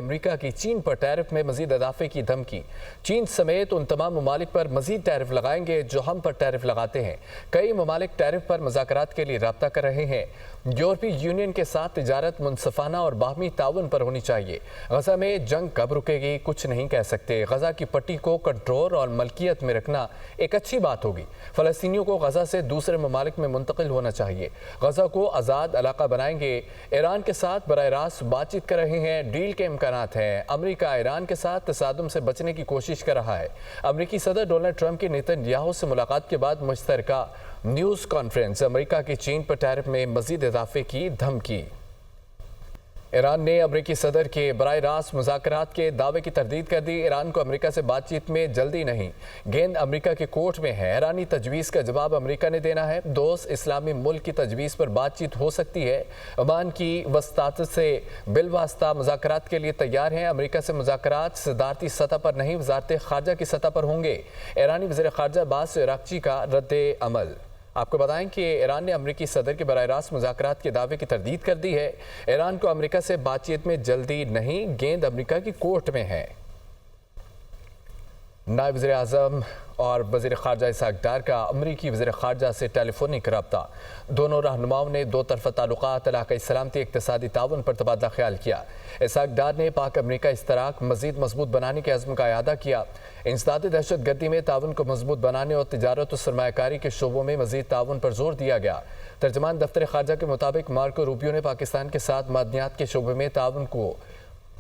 امریکہ کی چین پر ٹیرف میں مزید اضافے کی دھمکی۔ چین سمیت ان تمام ممالک پر مزید ٹیرف لگائیں گے جو ہم پر ٹیرف لگاتے ہیں۔ کئی ممالک ٹیرف پر مذاکرات کے لیے رابطہ کر رہے ہیں۔ یورپی یونین کے ساتھ تجارت منصفانہ اور باہمی تعاون پر ہونی چاہیے۔ غزہ میں جنگ کب رکے گی کچھ نہیں کہہ سکتے۔ غزہ کی پٹی کو کنٹرول اور ملکیت میں رکھنا ایک اچھی بات ہوگی۔ فلسطینیوں کو غزہ سے دوسرے ممالک میں منتقل ہونا چاہیے۔ غزہ کو آزاد علاقہ بنائیں گے۔ ایران کے ساتھ براہ راست بات چیت کر رہے ہیں۔ ڈیل کے امکانات ہیں۔ امریکہ ایران کے ساتھ تصادم سے بچنے کی کوشش کر رہا ہے۔ امریکی صدر ڈونلڈ ٹرمپ کی نیتن یاہو سے ملاقات کے بعد مشترکہ نیوز کانفرنس۔ امریکہ کی چین پر ٹیرف میں مزید اضافے کی دھمکی۔ ایران نے امریکی صدر کے براہ راست مذاکرات کے دعوے کی تردید کر دی۔ ایران کو امریکہ سے بات چیت میں جلدی نہیں، گیند امریکہ کے کورٹ میں ہے۔ ایرانی تجویز کا جواب امریکہ نے دینا ہے۔ دوست اسلامی ملک کی تجویز پر بات چیت ہو سکتی ہے۔ عمان کی وساطت سے بالواسطہ مذاکرات کے لیے تیار ہیں۔ امریکہ سے مذاکرات صدارتی سطح پر نہیں، وزارت خارجہ کی سطح پر ہوں گے۔ ایرانی وزیر خارجہ عباس عراقچی کا رد عمل۔ آپ کو بتائیں کہ ایران نے امریکی صدر کے براہ راست مذاکرات کے دعوے کی تردید کر دی ہے۔ ایران کو امریکہ سے بات چیت میں جلدی نہیں، گیند امریکہ کی کورٹ میں ہے۔ نائب وزیر اعظم اور وزیر خارجہ اسحاق ڈار کا امریکی وزیر خارجہ سے ٹیلی فونک رابطہ۔ دونوں رہنماؤں نے دو طرفہ تعلقات، علاقائی سلامتی، اقتصادی تعاون پر تبادلہ خیال کیا۔ اسحاق ڈار نے پاک امریکہ اشتراک مزید مضبوط بنانے کے عزم کا اعادہ کیا۔ انسداد دہشت گردی میں تعاون کو مضبوط بنانے اور تجارت و سرمایہ کاری کے شعبوں میں مزید تعاون پر زور دیا گیا۔ ترجمان دفتر خارجہ کے مطابق مارکو روبیو نے پاکستان کے ساتھ معدنیات کے شعبے میں تعاون کو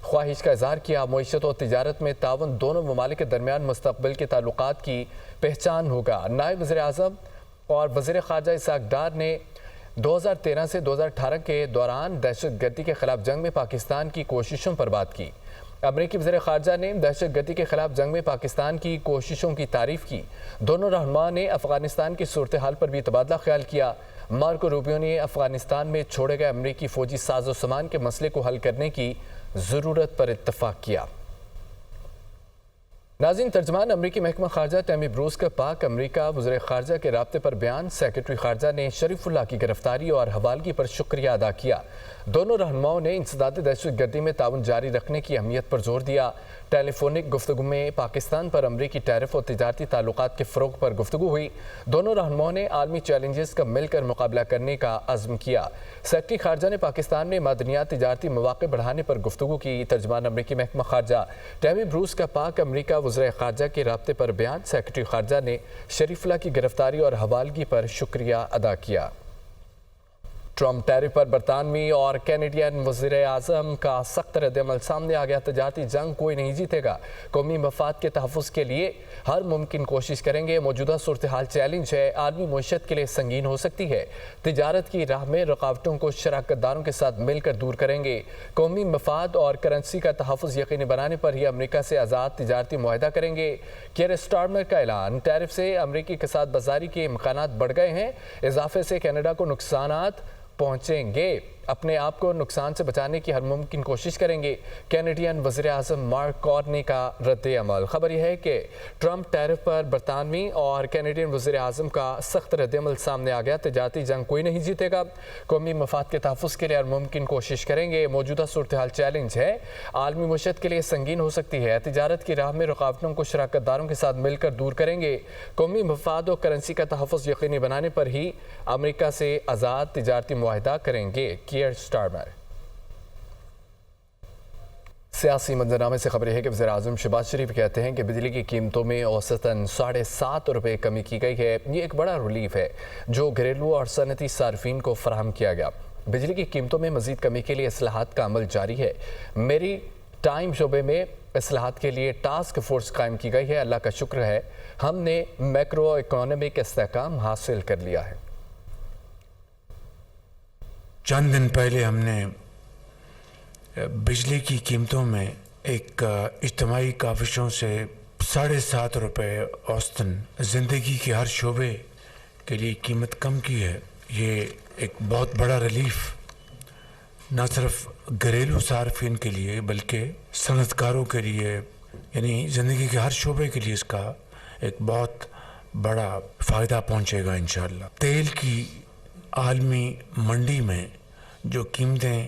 خواہش کا اظہار کیا۔ معیشت اور تجارت میں تعاون دونوں ممالک کے درمیان مستقبل کے تعلقات کی پہچان ہوگا۔ نائب وزیر اعظم اور وزیر خارجہ اسحاق ڈار نے 2013 سے 2018 کے دوران دہشت گردی کے خلاف جنگ میں پاکستان کی کوششوں پر بات کی۔ امریکی وزیر خارجہ نے دہشت گردی کے خلاف جنگ میں پاکستان کی کوششوں کی تعریف کی۔ دونوں رہنماؤں نے افغانستان کی صورتحال پر بھی تبادلہ خیال کیا۔ مارکو روبیو نے افغانستان میں چھوڑے گئے امریکی فوجی ساز و سامان کے مسئلے کو حل کرنے کی ضرورت پر اتفاق کیا۔ ناظرین، ترجمان امریکی محکمہ خارجہ ٹیمی بروس کا پاک امریکہ وزیر خارجہ کے رابطے پر بیان۔ سیکرٹری خارجہ نے شریف اللہ کی گرفتاری اور حوالگی پر شکریہ ادا کیا۔ دونوں رہنماؤں نے انسداد دہشت گردی میں تعاون جاری رکھنے کی اہمیت پر زور دیا۔ ٹیلی فونک گفتگو میں پاکستان پر امریکی ٹیرف اور تجارتی تعلقات کے فروغ پر گفتگو ہوئی۔ دونوں رہنماؤں نے عالمی چیلنجز کا مل کر مقابلہ کرنے کا عزم کیا۔ سیکرٹری خارجہ نے پاکستان میں معدنیات تجارتی مواقع بڑھانے پر گفتگو کی۔ ترجمان امریکی محکمہ خارجہ ٹیمی بروس کا پاک امریکہ وزیر خارجہ کے رابطے پر بیان۔ سیکرٹری خارجہ نے شریف اللہ کی گرفتاری اور حوالگی پر شکریہ ادا کیا۔ ٹرمپ ٹیرف پر برطانوی اور کینیڈین وزیر اعظم کا سخت رد عمل سامنے آ گیا۔ تجارتی جنگ کوئی نہیں جیتے گا، قومی مفاد کے تحفظ کے لیے ہر ممکن کوشش کریں گے۔ موجودہ صورتحال چیلنج ہے، عالمی معیشت کے لیے سنگین ہو سکتی ہے۔ تجارت کی راہ میں رکاوٹوں کو شراکت داروں کے ساتھ مل کر دور کریں گے۔ قومی مفاد اور کرنسی کا تحفظ یقینی بنانے پر ہی امریکہ سے آزاد تجارتی معاہدہ کریں گے۔ کیئر سٹارمر کا اعلان۔ ٹیرف سے امریکی اقتصاد بازاری کے امکانات بڑھ گئے ہیں۔ اضافے سے کینیڈا کو نقصانات پہنچیں گے، اپنے آپ کو نقصان سے بچانے کی ہر ممکن کوشش کریں گے۔ کینیڈین وزیر اعظم مارک کارنی کا رد عمل۔ خبر یہ ہے کہ ٹرمپ ٹیرف پر برطانوی اور کینیڈین وزیر اعظم کا سخت رد عمل سامنے آ گیا۔ تجارتی جنگ کوئی نہیں جیتے گا، قومی مفاد کے تحفظ کے لیے ہر ممکن کوشش کریں گے۔ موجودہ صورتحال چیلنج ہے، عالمی معیشت کے لیے سنگین ہو سکتی ہے۔ تجارت کی راہ میں رکاوٹوں کو شراکت داروں کے ساتھ مل کر دور کریں گے۔ قومی مفاد اور کرنسی کا تحفظ یقینی بنانے پر ہی امریکہ سے آزاد تجارتی معاہدہ کریں گے۔ Care Starmer. سیاسی منظرنامے سے خبر ہے کہ وزیر اعظم شہباز شریف کہتے ہیں کہ بجلی کی قیمتوں میں اوسطاً 7.5 روپے کمی کی گئی ہے۔ یہ ایک بڑا ریلیف ہے جو گھریلو اور صنعتی صارفین کو فراہم کیا گیا۔ بجلی کی قیمتوں میں مزید کمی کے لیے اصلاحات کا عمل جاری ہے۔ میری ٹائم شعبے میں اصلاحات کے لیے ٹاسک فورس قائم کی گئی ہے۔ اللہ کا شکر ہے ہم نے میکرو اکنامک استحکام حاصل کر لیا ہے۔ چند دن پہلے ہم نے بجلی کی قیمتوں میں ایک اجتماعی کاوشوں سے 7.5 روپے اوسطاً زندگی کے ہر شعبے کے لیے قیمت کم کی ہے۔ یہ ایک بہت بڑا ریلیف نہ صرف گھریلو صارفین کے لیے بلکہ صنعت کاروں کے لیے، یعنی زندگی کے ہر شعبے کے لیے اس کا ایک بہت بڑا فائدہ پہنچے گا انشاءاللہ۔ تیل کی عالمی منڈی میں جو قیمتیں